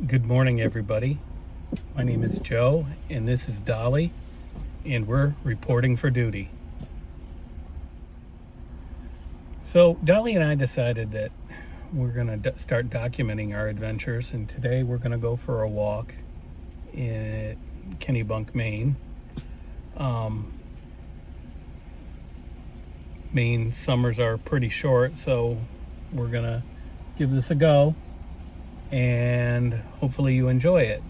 Good morning, everybody. My name is Joe, and this is Dolly, and we're reporting for duty. So, Dolly and I decided that we're going to start documenting our adventures, and today we're going to go for a walk in Kennebunk, Maine. Maine summers are pretty short, so we're going to give this a go, and hopefully you enjoy it.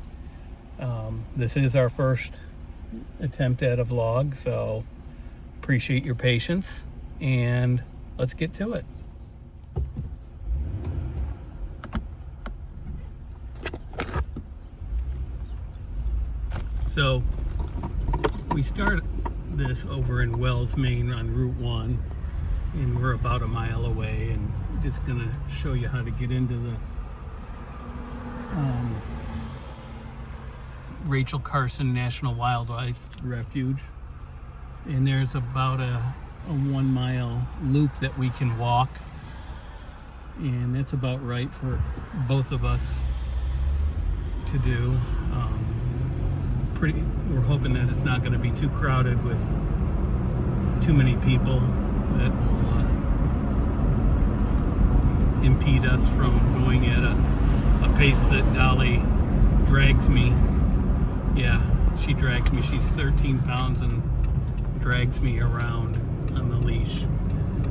This is our first attempt at a vlog, so appreciate your patience, and let's get to it. So we start this over in Wells, Maine on Route 1, and we're about a mile away, and I'm just gonna show you how to get into the Rachel Carson National Wildlife Refuge. And there's about a 1 mile loop that we can walk, and that's about right for both of us to do. We're hoping that it's not going to be too crowded with too many people that will impede us from going at a pace that Dolly drags me. Yeah, she drags me. She's 13 pounds and drags me around on the leash.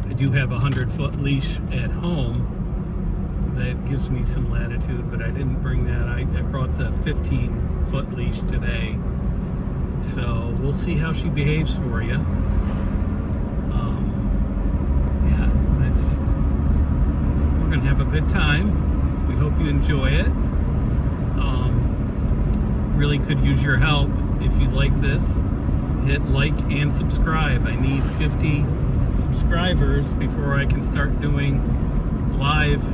I do have a 100-foot leash at home that gives me some latitude, but I didn't bring that. I brought the 15-foot leash today. So we'll see how she behaves for you. We're gonna have a good time. We hope you enjoy it. Really could use your help. If you like this, hit like and subscribe. I need 50 subscribers before I can start doing live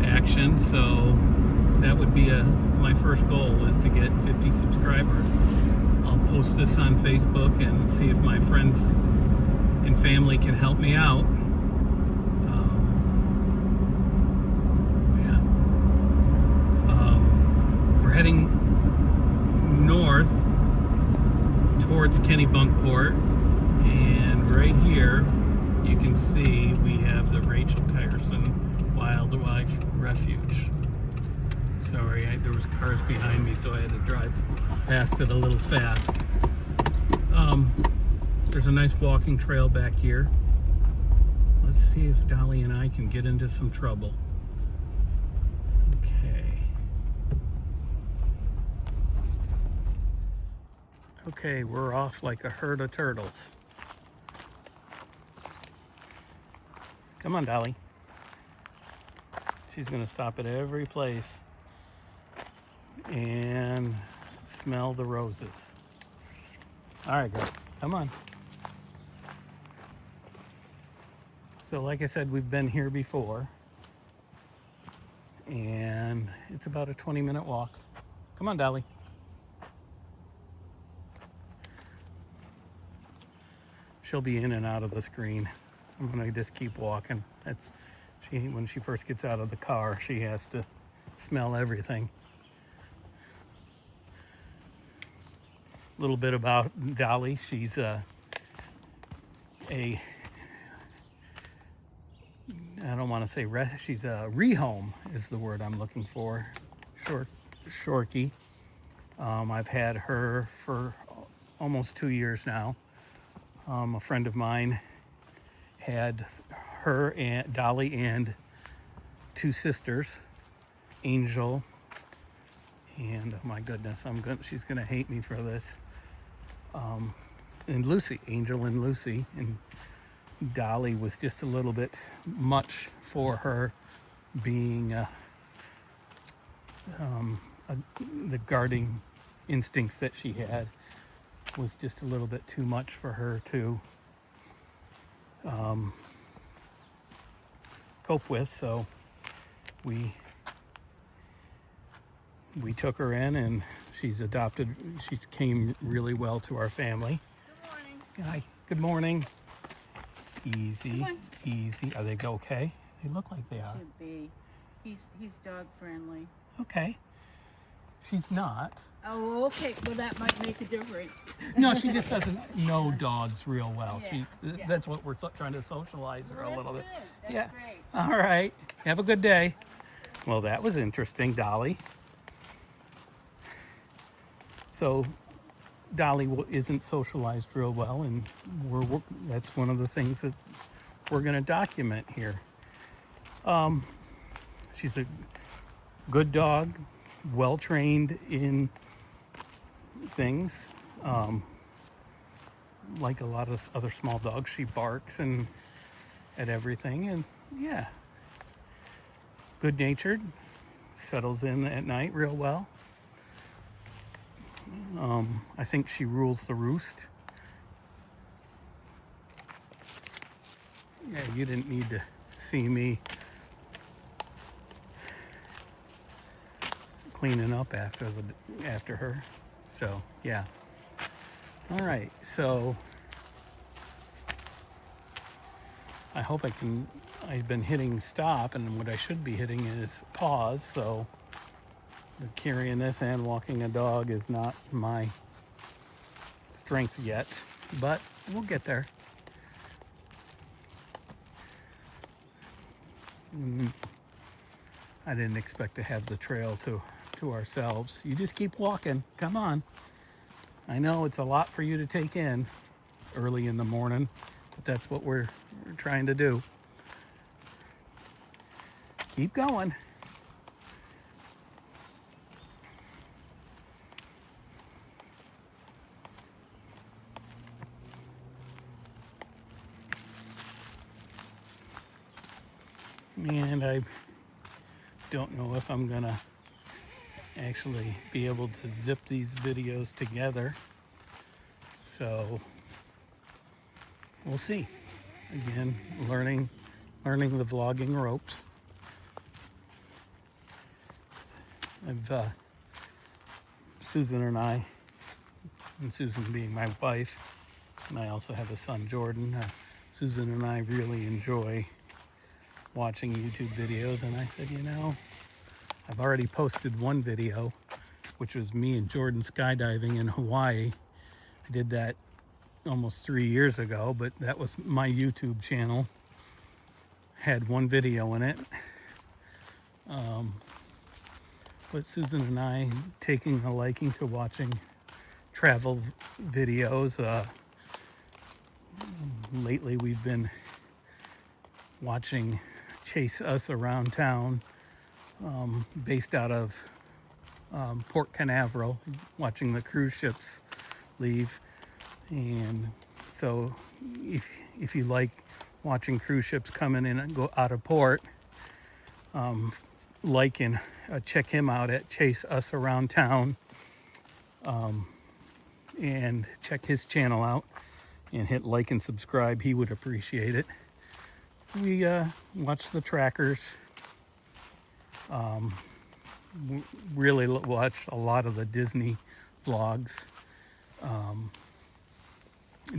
action, so that would be my first goal, is to get 50 subscribers. I'll post this on Facebook and see if my friends and family can help me out. We're heading north towards Kennebunkport, and right here you can see we have the Rachel Carson Wildlife Refuge. Sorry, there was cars behind me, so I had to drive past it a little fast. There's a nice walking trail back here. Let's see if Dolly and I can get into some trouble. Okay, we're off like a herd of turtles. Come on, Dolly. She's gonna stop at every place and smell the roses. All right, girl, come on. So like I said, we've been here before, and it's about a 20-minute walk. Come on, Dolly. She'll be in and out of the screen. I'm gonna just keep walking. When she first gets out of the car, she has to smell everything. A little bit about Dolly. She's I don't want to say she's a rehome is the word I'm looking for. Shorkie. I've had her for almost 2 years now. A friend of mine had her and Dolly and 2 sisters, Angel, and oh my goodness, she's gonna hate me for this. And Lucy, Angel and Lucy, and Dolly was just a little bit much for her, being the guarding instincts that she had was just a little bit too much for her to cope with. So we took her in, and she's came really well to our family. Good morning. Hi, good morning. Easy, Come on. easy. Are they okay? They look like they are. Should be. He's dog friendly. Okay. She's not. Oh, okay. Well, that might make a difference. No, she just doesn't know dogs real well. Yeah, yeah. That's what we're trying to socialize her Well, a little that's bit. good. That's Yeah. great. All right. Have a good day. Well, that was interesting, Dolly. So, Dolly isn't socialized real well, and that's one of the things that we're going to document here. She's a good dog, well trained in things. Like a lot of other small dogs, she barks and at everything, and yeah, good natured, settles in at night real well. I think she rules the roost. Yeah, you didn't need to see me cleaning up after her. So yeah. All right. So I hope I've been hitting stop, and what I should be hitting is pause. So carrying this and walking a dog is not my strength yet, but we'll get there. I didn't expect to have the trail to ourselves. You just keep walking. Come on. I know it's a lot for you to take in early in the morning, but that's what we're trying to do. Keep going. And I don't know if I'm gonna actually be able to zip these videos together, so we'll see. Again, learning the vlogging ropes. Susan and Susan being my wife, and I also have a son, Jordan. Susan and I really enjoy watching YouTube videos, and I said, I've already posted one video, which was me and Jordan skydiving in Hawaii. I did that almost 3 years ago, but that was my YouTube channel. Had one video in it. But Susan and I taking a liking to watching travel videos. Lately we've been watching Chase Us Around Town, based out of Port Canaveral, watching the cruise ships leave. And so if you like watching cruise ships coming in and go out of port, check him out at Chase Us Around Town, and check his channel out and hit like and subscribe. He would appreciate it. We watch the trackers, really watch a lot of the Disney vlogs.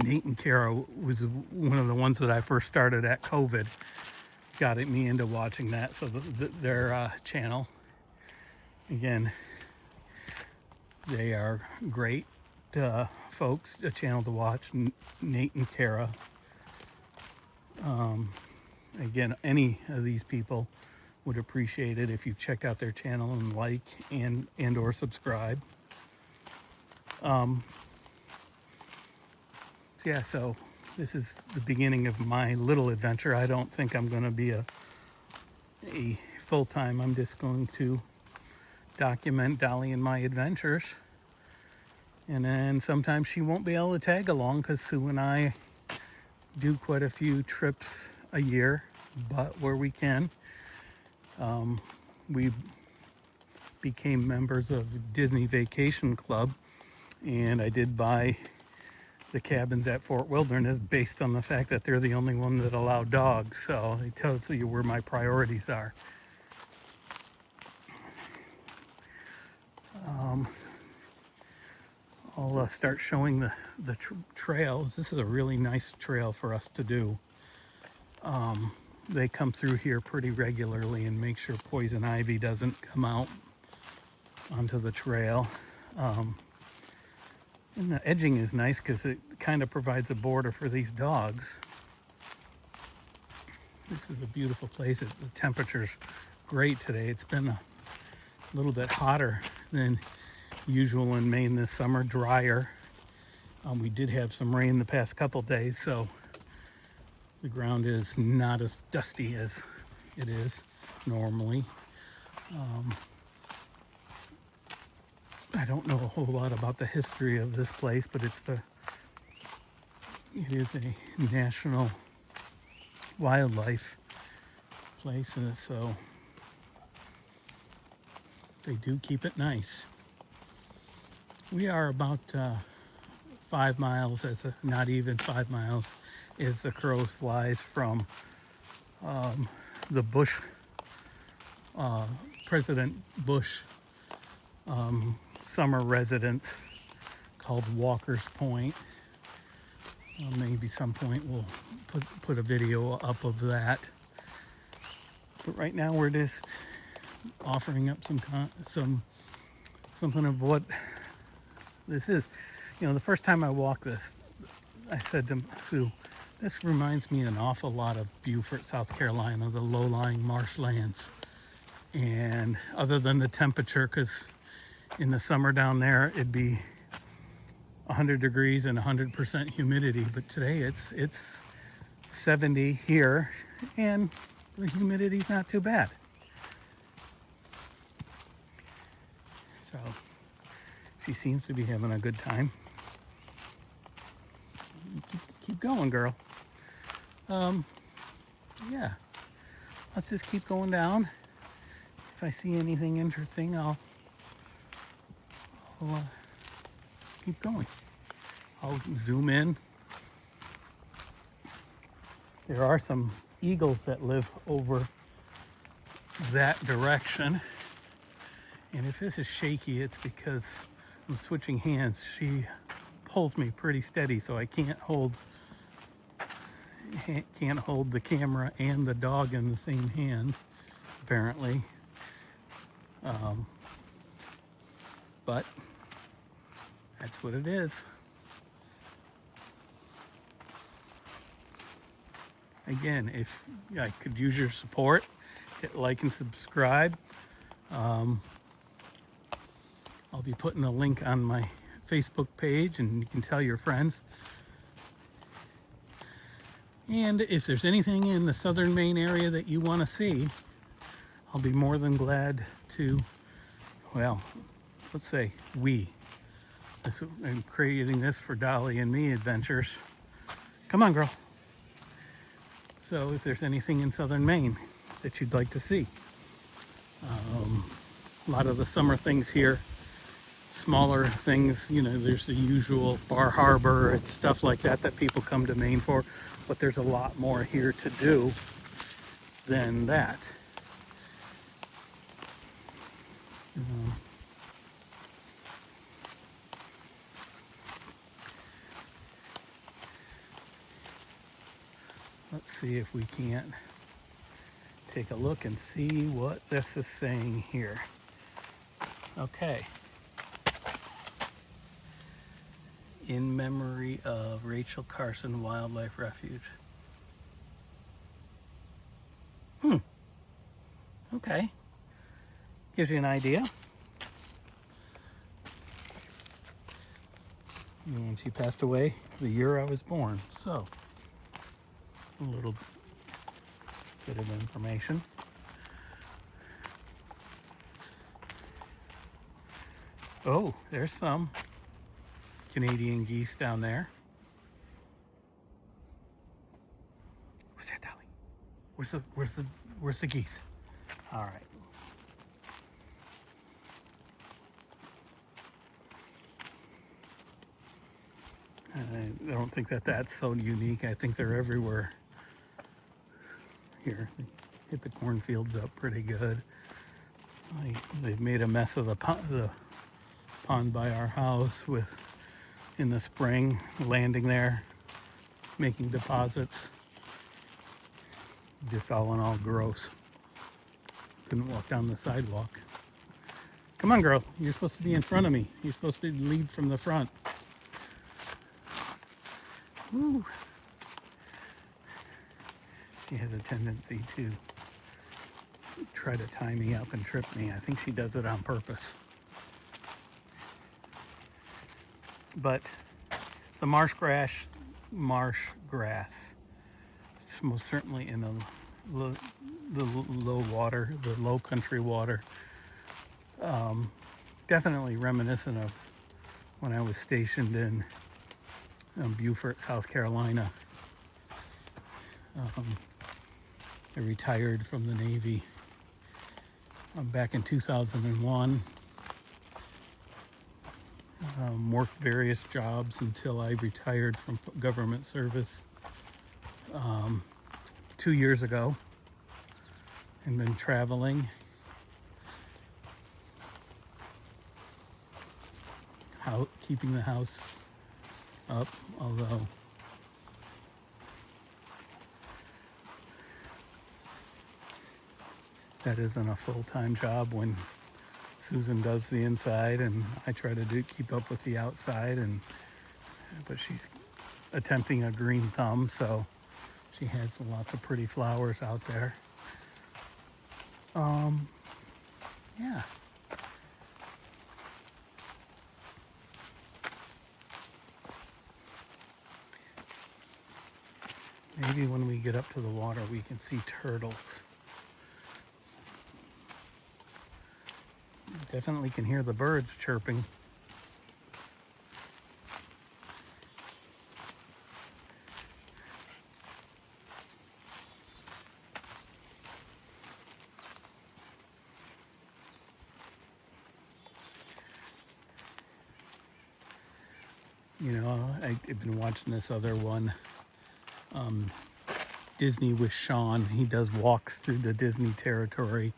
Nate and Kara was one of the ones that I first started at COVID. Got me into watching that. So their channel, again, they are great folks, a channel to watch. Nate and Kara. Again, any of these people would appreciate it if you check out their channel and like and or subscribe. Yeah, so this is the beginning of my little adventure. I don't think I'm going to be a full-time. I'm just going to document Dolly and my adventures. And then sometimes she won't be able to tag along because Sue and I do quite a few trips a year, but where we can. We became members of Disney Vacation Club, and I did buy the cabins at Fort Wilderness based on the fact that they're the only one that allow dogs. So it tells you where my priorities are. I'll start showing the trails. This is a really nice trail for us to do. they come through here pretty regularly and make sure poison ivy doesn't come out onto the trail. And the edging is nice because it kind of provides a border for these dogs. This is a beautiful place. The temperature's great today. It's been a little bit hotter than usual in Maine this summer, drier. We did have some rain the past couple days, so the ground is not as dusty as it is normally. I don't know a whole lot about the history of this place, but it is a national wildlife place, and so they do keep it nice. We are about 5 miles, not even 5 miles, as the crow flies from the Bush, President Bush summer residence called Walker's Point. Maybe some point we'll put a video up of that. But right now we're just offering up something of what this is. You know, the first time I walked this, I said to Sue, this reminds me an awful lot of Beaufort, South Carolina, the low-lying marshlands. And other than the temperature, because in the summer down there it'd be 100 degrees and 100% humidity, but today it's 70 here and the humidity's not too bad. So she seems to be having a good time. Keep going, girl. Yeah, let's just keep going down. If I see anything interesting, I'll keep going. I'll zoom in. There are some eagles that live over that direction. And if this is shaky, it's because I'm switching hands. She pulls me pretty steady, so I can't hold the camera and the dog in the same hand, apparently. But that's what it is. Again, if I could use your support, hit like and subscribe. I'll be putting a link on my Facebook page, and you can tell your friends. And if there's anything in the southern Maine area that you want to see, I'll be more than glad to, well, let's say I'm creating this for Dolly and me adventures. Come on, girl. So if there's anything in southern Maine that you'd like to see. A lot of the summer things here, smaller things, you know, there's the usual Bar Harbor and stuff like that people come to Maine for, but there's a lot more here to do than that. Let's see if we can't take a look and see what this is saying here. Okay. In memory of Rachel Carson Wildlife Refuge. Okay. Gives you an idea. And she passed away the year I was born. So, a little bit of information. Oh, there's some Canadian geese down there. Where's that, Dolly? Where's the geese? All right. I don't think that's so unique. I think they're everywhere. Here, hit the cornfields up pretty good. They've made a mess of the pond by our house in the spring, landing there, making deposits. Just all in all, gross. Couldn't walk down the sidewalk. Come on, girl. You're supposed to be in front of me. You're supposed to lead from the front. Woo. She has a tendency to try to tie me up and trip me. I think she does it on purpose. But the marsh grass, it's most certainly in the low water, the low country water. Definitely reminiscent of when I was stationed in Beaufort, South Carolina. I retired from the Navy back in 2001. Worked various jobs until I retired from government service 2 years ago, and been traveling. Keeping the house up, although that isn't a full-time job when Susan does the inside and I try to keep up with the outside, but she's attempting a green thumb, so she has lots of pretty flowers out there. Yeah. Maybe when we get up to the water, we can see turtles. Definitely can hear the birds chirping. You know, I've been watching this other one, Disney with Sean. He does walks through the Disney territory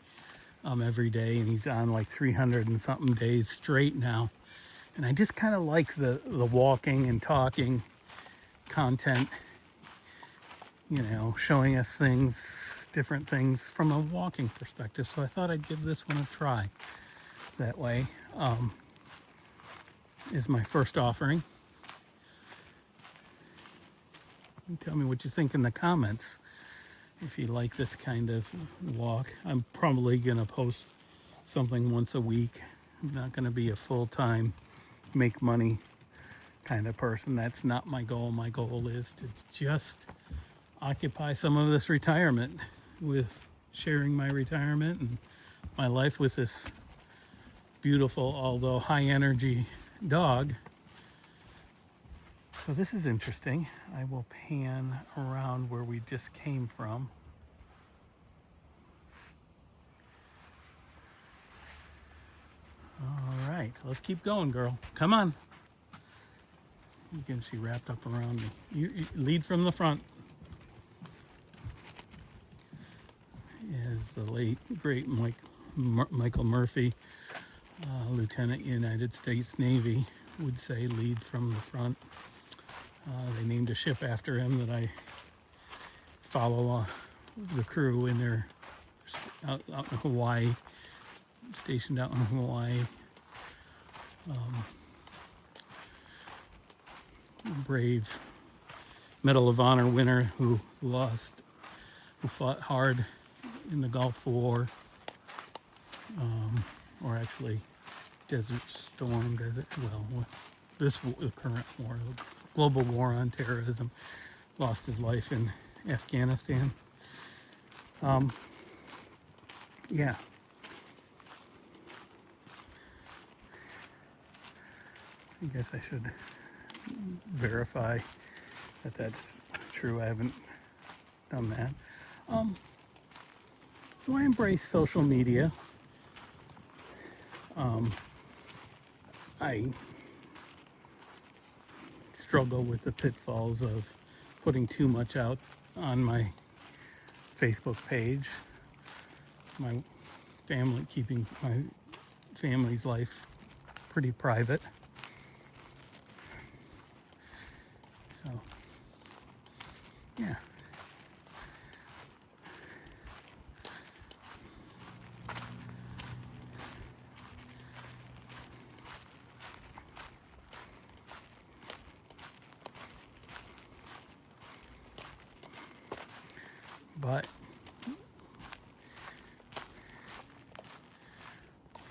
every day, and he's on like 300 and something days straight now. And I just kind of like the walking and talking content, you know, showing us things, different things from a walking perspective. So I thought I'd give this one a try that way. Is my first offering. Tell me what you think in the comments. If you like this kind of walk, I'm probably going to post something once a week. I'm not going to be a full-time make money kind of person. That's not my goal. My goal is to just occupy some of this retirement with sharing my retirement and my life with this beautiful, although high energy dog. So this is interesting. I will pan around where we just came from. All right, let's keep going, girl. Come on. Again, she wrapped up around me. You lead from the front. Is the late, great Michael Murphy, Lieutenant United States Navy, would say lead from the front. They named a ship after him that I follow the crew in their out in Hawaii, stationed out in Hawaii. Brave Medal of Honor winner who fought hard in the Gulf War, or actually the current war, the global war on terrorism, lost his life in Afghanistan. Yeah. I guess I should verify that that's true. I haven't done that. So I embrace social media. I struggle with the pitfalls of putting too much out on my Facebook page. Keeping my family's life pretty private. So, yeah. but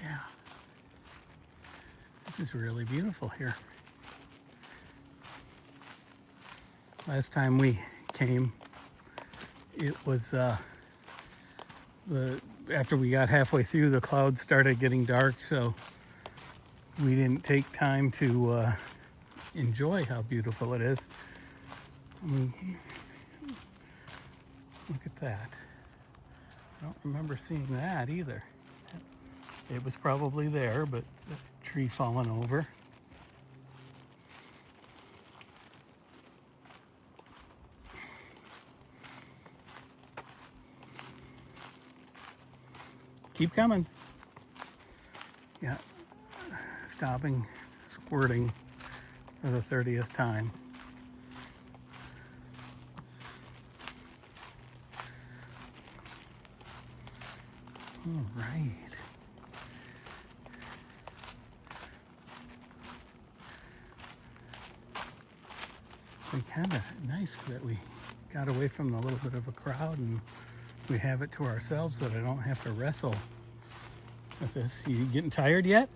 yeah, this is really beautiful here. Last time we came, it was after we got halfway through, the clouds started getting dark, so we didn't take time to enjoy how beautiful it is. I mean, look at that. I don't remember seeing that either. It was probably there, but the tree falling over. Keep coming. Yeah, stopping, squirting for the 30th time. All right. It's kind of nice that we got away from the little bit of a crowd and we have it to ourselves, that I don't have to wrestle with this. You getting tired yet?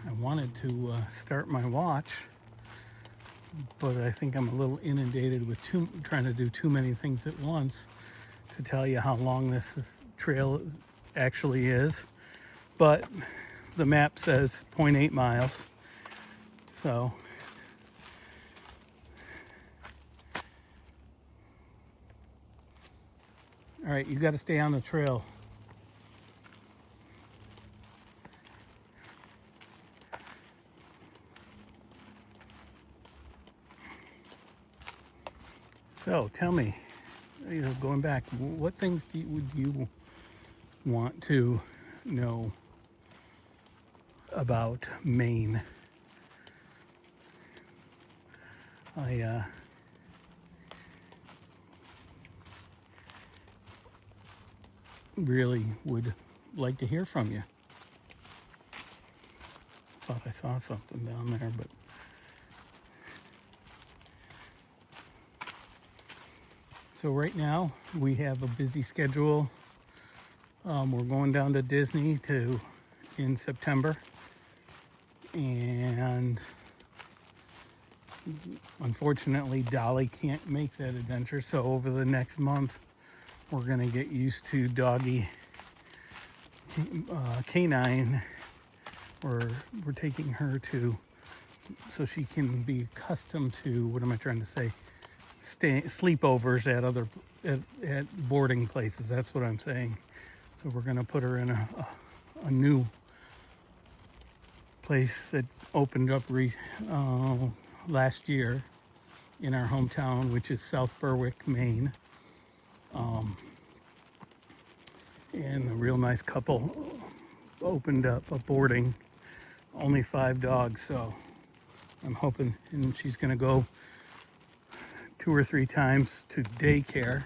I wanted to start my watch, but I think I'm a little inundated with trying to do too many things at once to tell you how long this trail actually is. But the map says 0.8 miles. So all right, you got to stay on the trail. So tell me, going back, what things would you want to know about Maine? I really would like to hear from you. Thought I saw something down there, but so right now we have a busy schedule. We're going down to Disney in September, and unfortunately Dolly can't make that adventure, so over the next month we're gonna get used to Doggy Canine. We're taking her so she can be accustomed to, what am I trying to say, sleepovers at boarding places. That's what I'm saying. So we're gonna put her in a new place that opened up last year in our hometown, which is South Berwick, Maine. And a real nice couple opened up a boarding, only 5 dogs. So I'm hoping, and she's gonna go 2 or 3 times to daycare.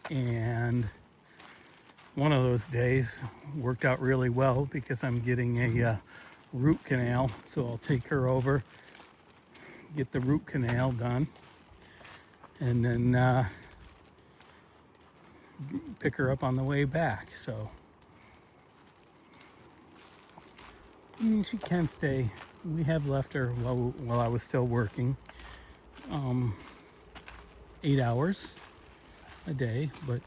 And one of those days worked out really well because I'm getting a root canal. So I'll take her over, get the root canal done, and then pick her up on the way back. So she can stay. We have left her while I was still working, 8 hours a day, but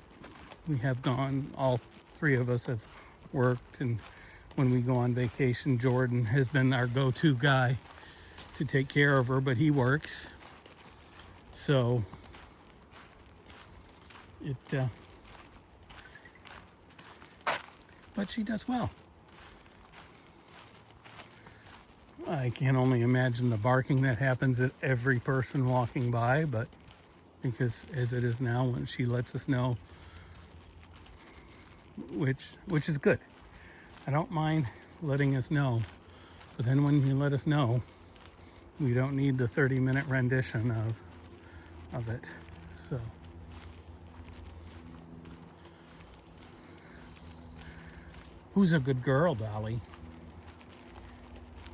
we have gone, all 3 of us have worked, and when we go on vacation, Jordan has been our go-to guy to take care of her, but he works. So but she does well. I can only imagine the barking that happens at every person walking by, but because as it is now, when she lets us know, which is good. I don't mind letting us know, but then when you let us know, we don't need the 30-minute rendition of it. So who's a good girl, Dolly?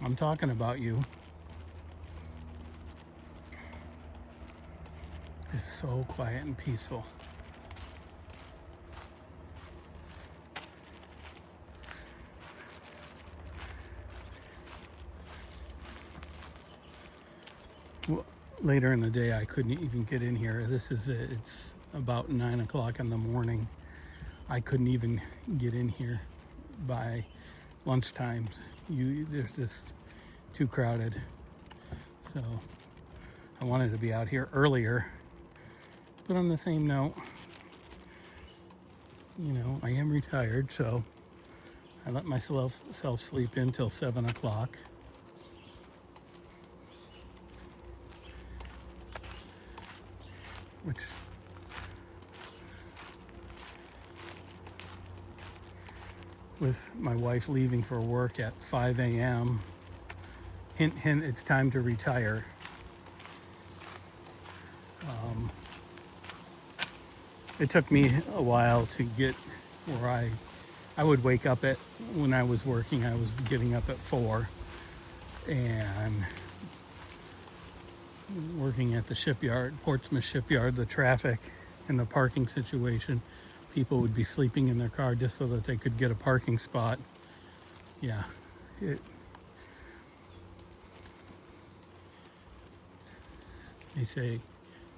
I'm talking about you. so quiet and peaceful. Well, later in the day, I couldn't even get in here. It's about 9 o'clock in the morning. I couldn't even get in here by lunchtime. There's just too crowded. So I wanted to be out here earlier. But on the same note, I am retired, so I let myself sleep in till 7 o'clock. Which with my wife leaving for work at 5 a.m., hint, hint, it's time to retire. It took me a while to get where I would wake up when I was working, I was getting up at 4 and working at the shipyard, Portsmouth shipyard, the traffic and the parking situation. People would be sleeping in their car just so that they could get a parking spot. Yeah, they say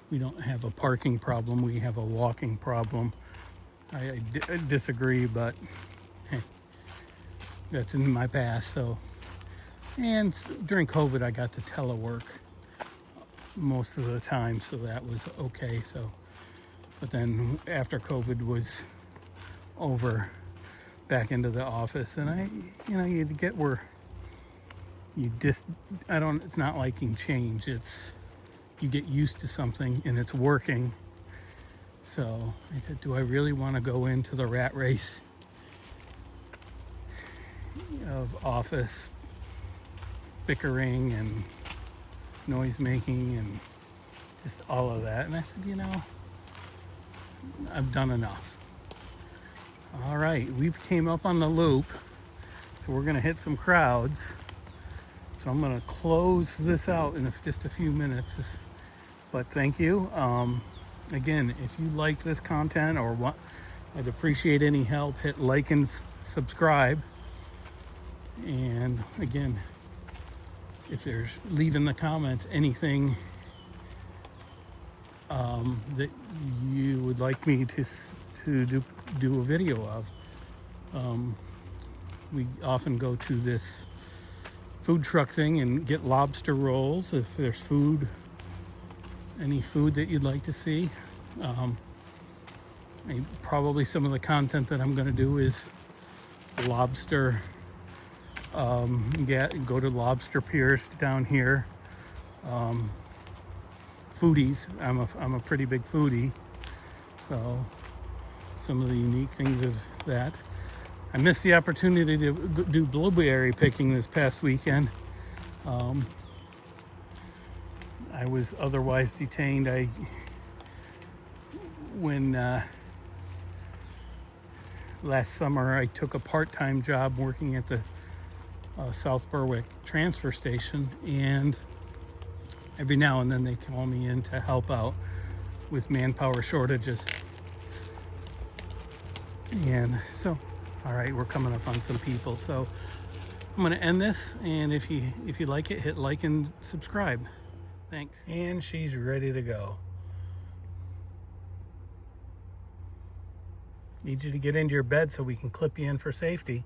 we don't have a parking problem, we have a walking problem. I disagree, but hey, that's in my past. So, and during COVID, I got to telework most of the time, so that was okay. So, but then after COVID was over, back into the office, and you get where it's not liking change. It's, you get used to something and it's working. So I said, do I really want to go into the rat race of office bickering and noise making and just all of that? And I said, I've done enough. All right, we've came up on the loop, so we're gonna hit some crowds. So I'm gonna close this out in just a few minutes. But thank you. Again, if you like this content or what, I'd appreciate any help. Hit like and subscribe. And again, if there's, leave in the comments anything that you would like me to do a video of. We often go to this food truck thing and get lobster rolls. If there's any food that you'd like to see. Probably some of the content that I'm going to do is lobster. Go to lobster piers down here. Foodies. I'm a pretty big foodie, so some of the unique things of that. I missed the opportunity to do blueberry picking this past weekend. I was otherwise detained. When last summer I took a part-time job working at the South Berwick transfer station, and every now and then they call me in to help out with manpower shortages. And so, all right, we're coming up on some people. So I'm going to end this, and if you like it, hit like and subscribe. Thanks. And she's ready to go. Need you to get into your bed so we can clip you in for safety.